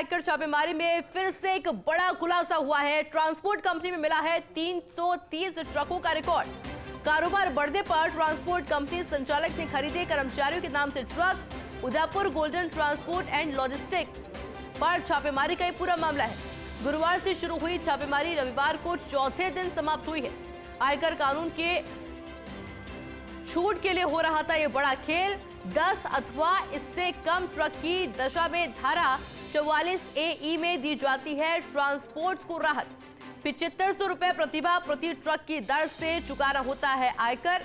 आयकर छापेमारी में फिर से एक बड़ा खुलासा हुआ है। ट्रांसपोर्ट कंपनी में मिला है 330 ट्रकों का रिकॉर्ड। कारोबार बढ़ने पर ट्रांसपोर्ट कंपनी संचालक ने खरीदे कर्मचारियों के नाम से truck. Udaipur golden transport and logistic पर छापेमारी का ये पूरा मामला है। गुरुवार से शुरू हुई छापेमारी रविवार को चौथे दिन समाप्त हुई है। आयकर कानून के छूट के लिए हो रहा था ये बड़ा खेल। 10 अथवा इससे कम ट्रक की दशा में धारा 44A में दी जाती है ट्रांसपोर्ट को राहत। 7500 रुपए प्रतिभा प्रति ट्रक की दर से चुकाना होता है आयकर।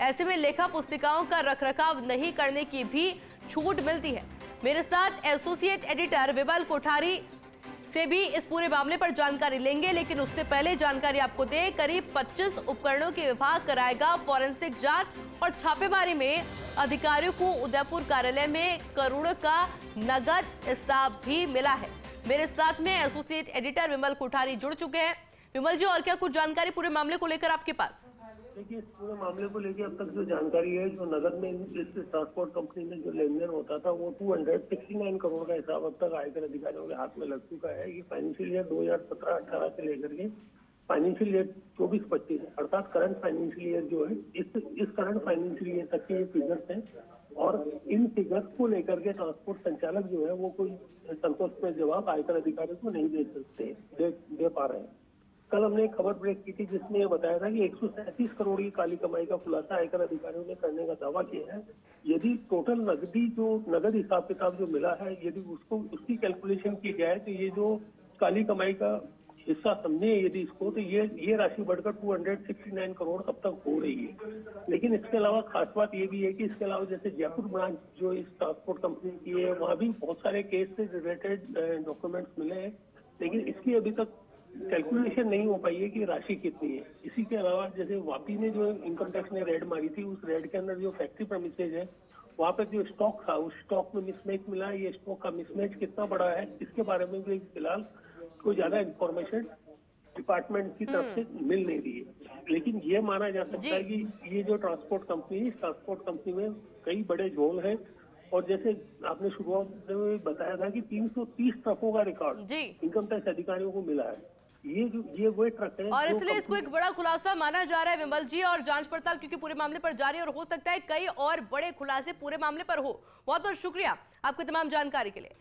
ऐसे में लेखा पुस्तिकाओं का रखरखाव नहीं करने की भी छूट मिलती है। मेरे साथ एसोसिएट एडिटर विमल कोठारी से भी इस पूरे मामले पर जानकारी लेंगे, लेकिन उससे पहले जानकारी आपको दे। करीब 25 उपकरणों के विभाग कराएगा फॉरेंसिक जांच और छापेमारी में अधिकारियों को उदयपुर कार्यालय में करोड़ों का नगद हिसाब भी मिला है। मेरे साथ में एसोसिएट एडिटर विमल कोठारी जुड़ चुके हैं। विमल जी, और क्या कुछ जानकारी पूरे मामले को लेकर आपके पास? देखिए, इस पूरे मामले को लेकर अब तक जो जानकारी है, जो नगद में इस ट्रांसपोर्ट कंपनी में जो लेन देन होता था, वो 269 करोड़ का हिसाब अब तक आयकर अधिकारियों के हाथ में लग चुका है। ये फाइनेंशियल ईयर 2017-18 से लेकर के फाइनेंशियल ईयर 24-25 अर्थात करंट फाइनेंशियल ईयर जो है, इस करंट फाइनेंशियल ईयर तक के ये फिगर्स हैं। और इन फिगर्स को लेकर के ट्रांसपोर्ट संचालक जो है वो कोई संतोषजनक जवाब आयकर अधिकारियों को नहीं दे पा रहे हैं। कल हमने एक खबर ब्रेक की थी जिसमें यह बताया था कि 137 करोड़ की काली कमाई का खुलासा आयकर अधिकारियों ने करने का दावा किया है। यदि टोटल नगद हिसाब किताब जो मिला है, यदि उसकी कैलकुलेशन की जाए तो ये जो काली कमाई का हिस्सा समझे यदि इसको, तो ये राशि बढ़कर 269 करोड़ अब तक हो रही है। लेकिन इसके अलावा खास बात ये भी है कि इसके अलावा जैसे जयपुर ब्रांच जो इस ट्रांसपोर्ट कंपनी की है, वहाँ भी बहुत सारे केस से रिलेटेड डॉक्यूमेंट्स मिले हैं, लेकिन इसकी अभी तक कैलकुलेशन नहीं हो पाई है कि राशि कितनी है। इसी के अलावा जैसे वापी में जो इनकम टैक्स ने रेड मारी थी, उस रेड के अंदर जो फैक्ट्री प्रेमिसेज है, वहाँ पे जो स्टॉक था, उस स्टॉक में मिसमैच मिला। ये स्टॉक का मिसमैच कितना बड़ा है, इसके बारे में भी फिलहाल कोई ज्यादा इंफॉर्मेशन डिपार्टमेंट की तरफ से मिल नहीं रही है। लेकिन ये माना जा सकता है कि ये जो ट्रांसपोर्ट कंपनी है, इस ट्रांसपोर्ट कंपनी में कई बड़े झोल हैं। और जैसे आपने शुरुआत में बताया था कि 330 ट्रकों का रिकॉर्ड इनकम टैक्स अधिकारियों को मिला है। ये वो ट्रक है और इसलिए इसको एक बड़ा खुलासा माना जा रहा है विमल जी। और जांच पड़ताल क्योंकि पूरे मामले पर जारी है और हो सकता है कई और बड़े खुलासे पूरे मामले पर हो। बहुत बहुत शुक्रिया आपकी तमाम जानकारी के लिए।